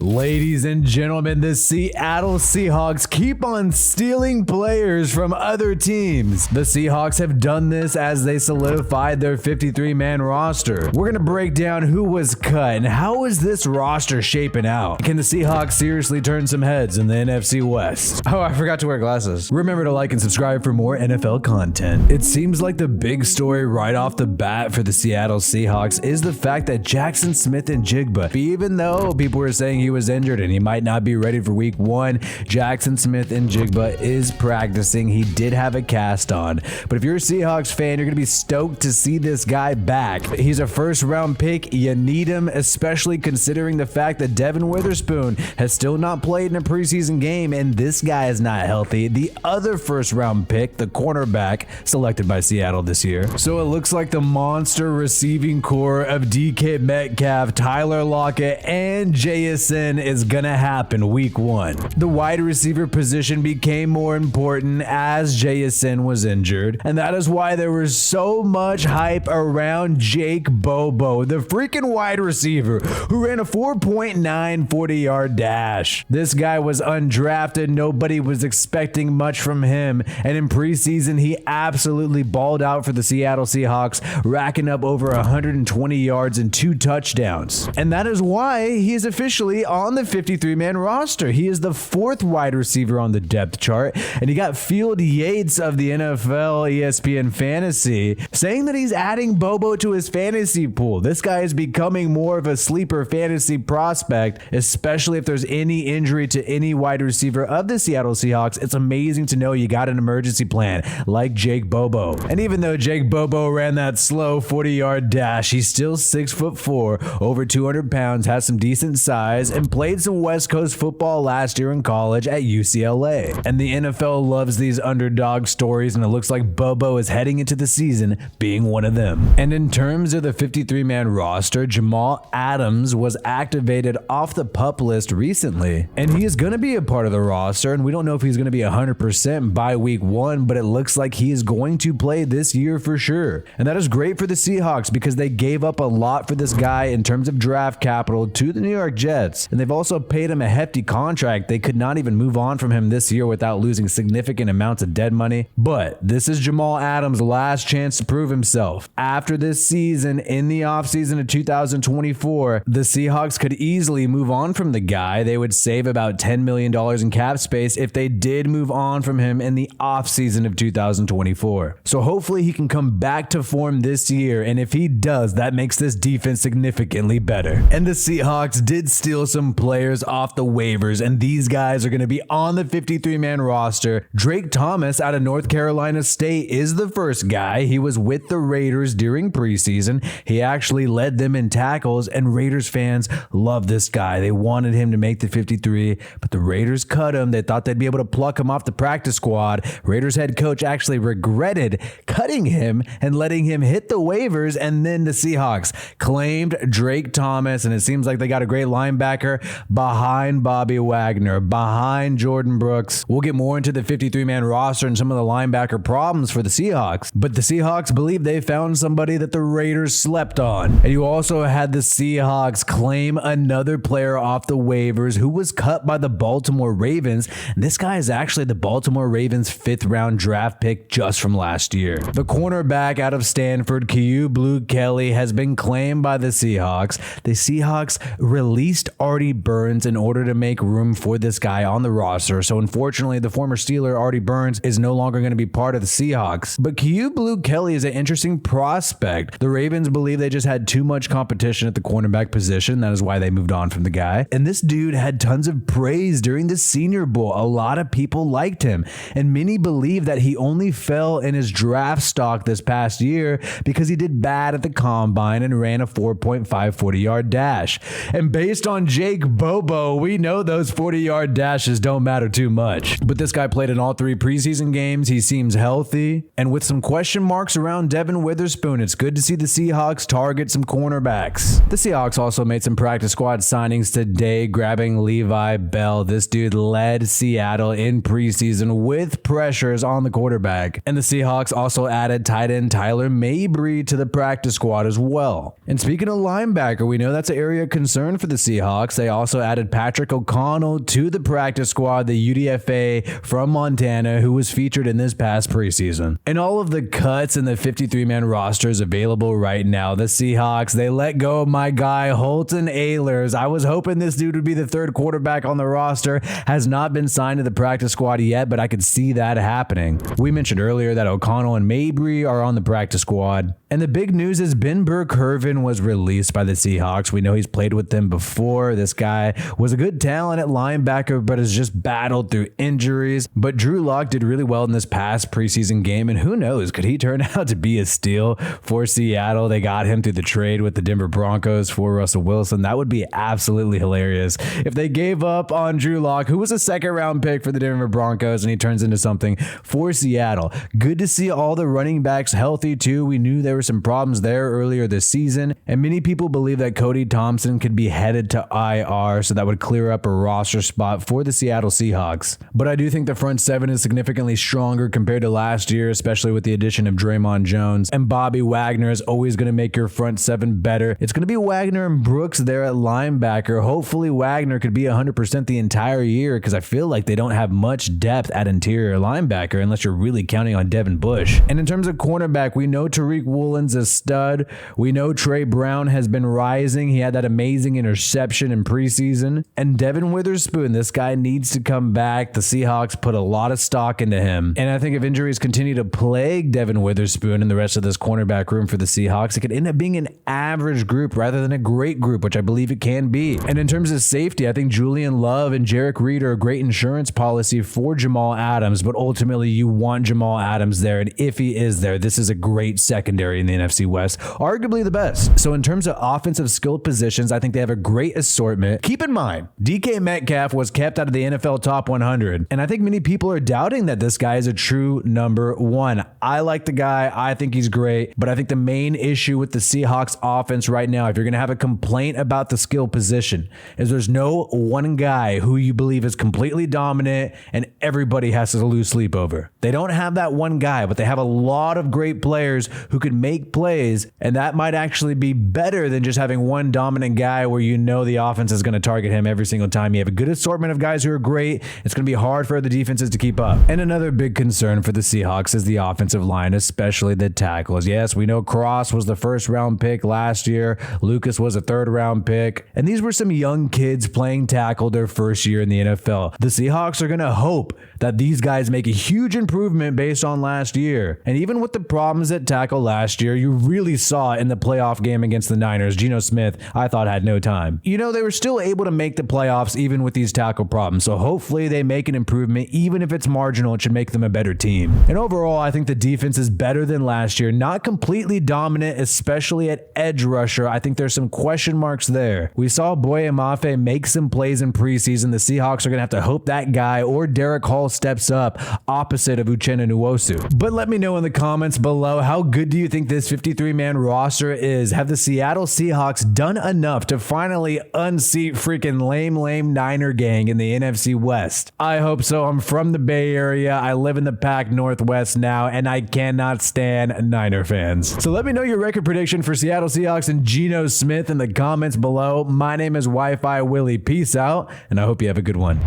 Ladies and gentlemen, the Seattle Seahawks keep on stealing players from other teams. The Seahawks have done this as they solidified their 53-man roster. We're going to break down who was cut and how is this roster shaping out. Can the Seahawks seriously turn some heads in the NFC West? Oh, I forgot to wear glasses. Remember to like and subscribe for more NFL content. It seems like the big story right off the bat for the Seattle Seahawks is the fact that Jackson Smith-Njigba, even though people were saying he was injured and he might not be ready for week 1, Jackson Smith-Njigba is practicing. He did have a cast on. But if you're a Seahawks fan, you're going to be stoked to see this guy back. He's a first-round pick. You need him, especially considering the fact that Devin Witherspoon has still not played in a preseason game, and this guy is not healthy. The other first-round pick, the cornerback, selected by Seattle this year. So it looks like the monster receiving core of DK Metcalf, Tyler Lockett, and JSN is gonna happen week 1. The wide receiver position became more important as JSN was injured, and that is why there was so much hype around Jake Bobo, the freaking wide receiver who ran a 4.9 40-yard dash. This guy was undrafted. Nobody was expecting much from him, and in preseason he absolutely balled out for the Seattle Seahawks, racking up over 120 yards and 2 touchdowns. And that is why he is officially on the 53-man roster. He is the 4th wide receiver on the depth chart, and he got Field Yates of the NFL ESPN Fantasy saying that he's adding Bobo to his fantasy pool. This guy is becoming more of a sleeper fantasy prospect, especially if there's any injury to any wide receiver of the Seattle Seahawks. It's amazing to know you got an emergency plan like Jake Bobo. And even though Jake Bobo ran that slow 40-yard dash, he's still 6'4", over 200 pounds, has some decent size, and played some West Coast football last year in college at UCLA. And the NFL loves these underdog stories, and it looks like Bobo is heading into the season being one of them. And in terms of the 53-man roster, Jamal Adams was activated off the PUP list recently, and he is going to be a part of the roster, and we don't know if he's going to be 100% by week 1, but it looks like he is going to play this year for sure. And that is great for the Seahawks because they gave up a lot for this guy in terms of draft capital to the New York Jets, and they've also paid him a hefty contract. They could not even move on from him this year without losing significant amounts of dead money. But this is Jamal Adams' last chance to prove himself. After this season, in the offseason of 2024, the Seahawks could easily move on from the guy. They would save about $10 million in cap space if they did move on from him in the offseason of 2024. So hopefully he can come back to form this year, and if he does, that makes this defense significantly better. And the Seahawks did steal some players off the waivers, and these guys are going to be on the 53-man roster. Drake Thomas out of North Carolina State is the first guy. He was with the Raiders during preseason. He actually led them in tackles, and Raiders fans love this guy. They wanted him to make the 53, but the Raiders cut him. They thought they'd be able to pluck him off the practice squad. Raiders head coach actually regretted cutting him and letting him hit the waivers, and then the Seahawks claimed Drake Thomas, and it seems like they got a great linebacker behind Bobby Wagner, behind Jordan Brooks. We'll get more into the 53-man roster and some of the linebacker problems for the Seahawks, but the Seahawks believe they found somebody that the Raiders slept on. And you also had the Seahawks claim another player off the waivers who was cut by the Baltimore Ravens. And this guy is actually the Baltimore Ravens' 5th-round draft pick just from last year. The cornerback out of Stanford, Blue Kelly, has been claimed by the Seahawks. The Seahawks released Artie Burns in order to make room for this guy on the roster. So unfortunately, the former Steeler Artie Burns is no longer going to be part of the Seahawks. But Blue Kelly is an interesting prospect. The Ravens believe they just had too much competition at the cornerback position. That is why they moved on from the guy. And this dude had tons of praise during the Senior Bowl. A lot of people liked him, and many believe that he only fell in his draft stock this past year because he did bad at the combine and ran a 4.5 40-yard dash. And based on Jake Bobo, we know those 40-yard dashes don't matter too much. But this guy played in all 3 preseason games. He seems healthy. And with some question marks around Devin Witherspoon, it's good to see the Seahawks target some cornerbacks. The Seahawks also made some practice squad signings today, grabbing Levi Bell. This dude led Seattle in preseason with pressures on the quarterback. And the Seahawks also added tight end Tyler Mabry to the practice squad as well. And speaking of linebacker, we know that's an area of concern for the Seahawks. Seahawks, they also added Patrick O'Connell to the practice squad, the UDFA from Montana, who was featured in this past preseason. And all of the cuts in the 53-man roster is available right now. The Seahawks, they let go of my guy, Holton Ahlers. I was hoping this dude would be the third quarterback on the roster. Has not been signed to the practice squad yet, but I could see that happening. We mentioned earlier that O'Connell and Mabry are on the practice squad. And the big news is burr-kirven was released by the Seahawks. We know he's played with them before. This guy was a good talent at linebacker, but has just battled through injuries. But Drew Lock did really well in this past preseason game, and who knows, could he turn out to be a steal for Seattle? They got him through the trade with the Denver Broncos for Russell Wilson. That would be absolutely hilarious if they gave up on Drew Lock, who was a second-round pick for the Denver Broncos, and he turns into something for Seattle. Good to see all the running backs healthy, too. We knew there were some problems there earlier this season, and many people believe that Cody Thompson could be headed to IR, so that would clear up a roster spot for the Seattle Seahawks. But I do think the front seven is significantly stronger compared to last year, especially with the addition of Draymond Jones, and Bobby Wagner is always going to make your front seven better. It's going to be Wagner and Brooks there at linebacker. Hopefully Wagner could be 100% the entire year, because I feel like they don't have much depth at interior linebacker unless you're really counting on Devin Bush. And in terms of cornerback, we know Tariq Woolen's a stud. We know Trey Brown has been rising. He had that amazing interception in preseason. And Devin Witherspoon, this guy needs to come back. The Seahawks put a lot of stock into him. And I think if injuries continue to plague Devin Witherspoon and the rest of this cornerback room for the Seahawks, it could end up being an average group rather than a great group, which I believe it can be. And in terms of safety, I think Julian Love and Jarek Reed are a great insurance policy for Jamal Adams, but ultimately you want Jamal Adams there. And if he is there, this is a great secondary in the NFC West, arguably the best. So in terms of offensive skilled positions, I think they have a great assortment. Keep in mind, DK Metcalf was kept out of the NFL top 100. And I think many people are doubting that this guy is a true number one. I like the guy. I think he's great. But I think the main issue with the Seahawks offense right now, if you're going to have a complaint about the skill position, is there's no one guy who you believe is completely dominant and everybody has to lose sleep over. They don't have that one guy, but they have a lot of great players who could make plays, and that might actually be better than just having one dominant guy where you know the offense is going to target him every single time. You have a good assortment of guys who are great. It's going to be hard for the defenses to keep up. And another big concern for the Seahawks is the offensive line, especially the tackles. Yes, we know Cross was the first-round pick last year. Lucas was a third-round pick. And these were some young kids playing tackle their first year in the NFL. The Seahawks are going to hope that these guys make a huge improvement based on last year. And even with the problems at tackle last year, you really saw in the playoff game against the Niners. Geno Smith, I thought, had no time. You know, they were still able to make the playoffs even with these tackle problems. So hopefully they make an improvement. Even if it's marginal, it should make them a better team. And overall, I think the defense is better than last year. Not completely dominant, especially at edge rusher. I think there's some question marks there. We saw Boye Mafe make some plays in preseason. The Seahawks are going to have to hope that guy or Derek Hall steps up opposite of Uchenna Nwosu. But let me know in the comments below, how good do you think this 53-man roster is? Have the Seattle Seahawks done enough to finally unseat freaking lame Niner gang in the NFC West? I hope so. I'm from the Bay Area. I live in the Pac Northwest now, and I cannot stand Niner fans. So let me know your record prediction for Seattle Seahawks and Geno Smith in the comments below. My name is WiFiWillie. Peace out, and I hope you have a good one.